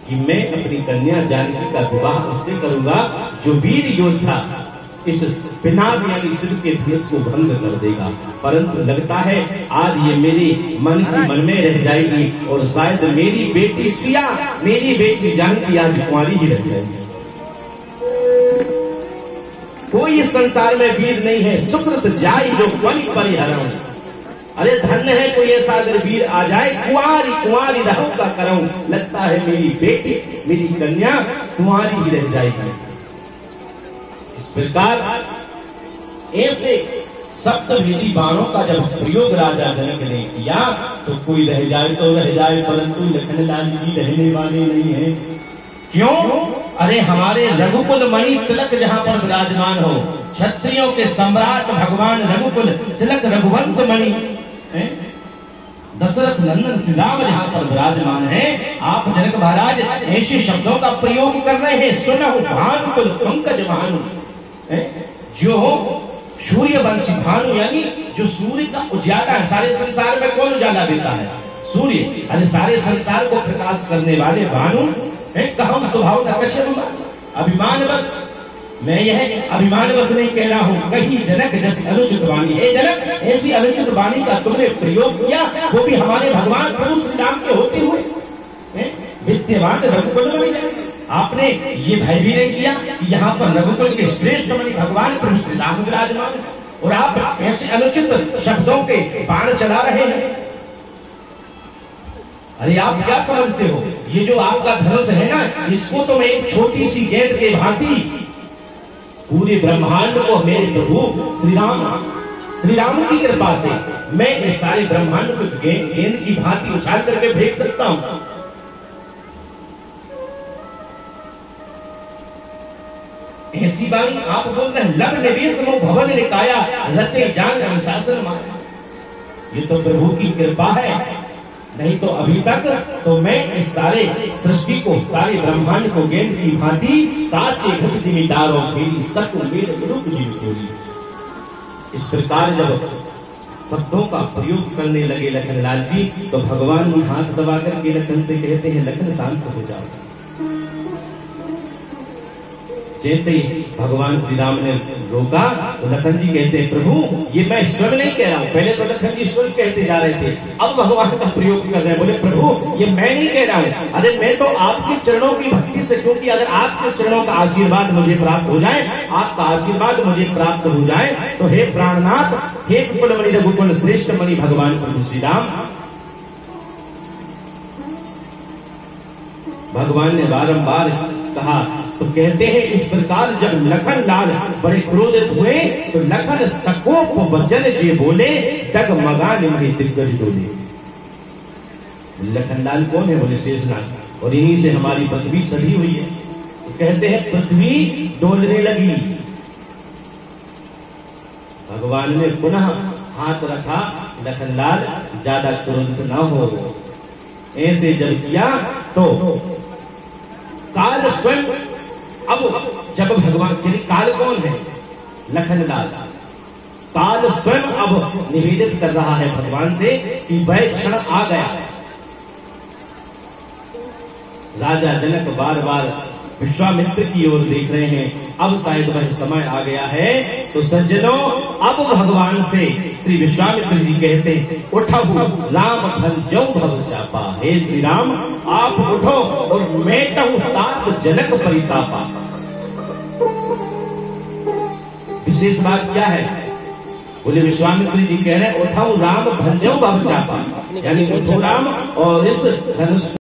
कि मैं अपनी कन्या जानकी का विवाह उससे करूंगा जो वीर योद्धा इस पिनाक यानी शिव के धनुष को भंग कर देगा। परंतु लगता है आज ये मेरे मन में रह जाएगी और शायद मेरी बेटी सिया, मेरी बेटी जानकी आज कुंवारी ही रह जाएगी। कोई संसार में वीर नहीं है, सुकृत जाय जो बलि परिहरऊं। अरे धन्य है कोई ऐसा अगर वीर आ जाए, कुंवारी कुंवारी रहूं का करऊं। लगता है मेरी बेटी, मेरी कन्या कुंवारी ही रह जाएगी। इस प्रकार ऐसे सप्तभेदी बाणों का जब प्रयोग राजा जनक ने किया तो कोई रह जाए तो रह जाए, परंतु लखनलाल जी रहने वाले नहीं है। क्यों? अरे हमारे रघुकुल मणि तिलक जहां पर विराजमान हो, क्षत्रियों के सम्राट भगवान रघुकुल तिलक रघुवंश मणि दशरथ नंदन श्री राम जहां पर विराजमान है, आप जनक महाराज ऐसे शब्दों का प्रयोग कर रहे हैं। सुनहु भानुकुल पंकज भानु, जो सूर्यवंशी भानु यानी जो सूर्य का उजाला है। सारे संसार में कौन उजाला देता है? सूर्य। अरे सारे संसार को प्रकाश करने वाले भानु कहूं स्वभाव न अभिमान बस। मैं यह अभिमान बस नहीं कह रहा हूँ, कहीं जनक जैसी अनुचित वाणी है। जनक ऐसी अनुचित वाणी का तुमने प्रयोग किया, वो भी हमारे भगवान प्रभु श्री राम के होते हुए। विद्यमान रघुकुल मणि आपने ये भय भी नहीं किया कि यहाँ पर रघुकुल के श्रेष्ठ मणि भगवान प्रभु श्री राम विराजमान, और आप ऐसे अनुचित शब्दों के बाण चला रहे हैं। अरे आप क्या समझते हो, ये जो आपका धनुष है ना, इसको तो मैं एक छोटी सी गेंद के भांति पूरे ब्रह्मांड को मेरे प्रभु श्री राम की कृपा से मैं इस सारे ब्रह्मांड को गेंद की भांति उछाल करके फेंक सकता हूं। ऐसी बात आप बोल रहे हैं, लग निवेश मो भवन निकाया रचे जान अनुशासन माया। ये तो प्रभु की कृपा है, नहीं तो अभी तक तो मैं इस सारे सृष्टि को, सारे ब्रह्मांड को गेंद की भांति काचे घट जिमीदारों फेरी सकल मेरे रूप जीव चोरी। इस प्रकार जब शब्दों का प्रयोग करने लगे लखनलाल जी, तो भगवान हाथ दबा करके लखन से कहते हैं, लखन शांत हो जाओ। जैसे ही भगवान श्री राम ने रोका तो लखन जी कहते हैं, प्रभु ये मैं ईश्वर नहीं कह रहा हूँ। पहले तो लखन जी ईश्वर कहते जा रहे थे, अब भगवान का प्रयोग कर रहे हैं। बोले प्रभु ये मैं नहीं कह रहा हूँ, अरे मैं तो आपके चरणों की भक्ति से, क्योंकि अगर आपके चरणों का आशीर्वाद मुझे प्राप्त हो जाए, आपका आशीर्वाद मुझे प्राप्त हो जाए, तो हे प्राणनाथ, हे कुल मणि रघुकुल श्रेष्ठ मणि भगवान प्रभु श्री राम। भगवान ने बारंबार कहा तो कहते हैं, इस प्रकार जब लखनलाल बड़े क्रोधित हुए तो लखन सकोप वचन जे बोले, डगमगाने मणि दिग्गज डोले। लखनलाल कौन है? बोले शेषनाग, और इन्हीं से हमारी पृथ्वी सधी हुई है। तो कहते हैं पृथ्वी डोलने लगी। भगवान ने पुनः हाथ रखा, लखनलाल ज्यादा तुरंत न हो। ऐसे जब किया तो काल स्वयं, अब जब भगवान, काल कौन है? लखनलाल। काल स्वयं अब निवेदित कर रहा है भगवान से कि वह क्षण आ गया। राजा जनक बार बार विश्वामित्र की ओर देख रहे हैं, अब शायद वह समय आ गया है। तो सज्जनों, अब भगवान से श्री विश्वामित्र जी कहते हैं, उठहु राम भंजौ भव चापा। हे श्री राम, आप उठो और मेटहु तात जनक परितापा। विशेष बात क्या है? बोले विश्वामित्र जी कह रहे हैं, उठाओ राम भंजौ भव चापा, यानी उठो राम और इस धनुष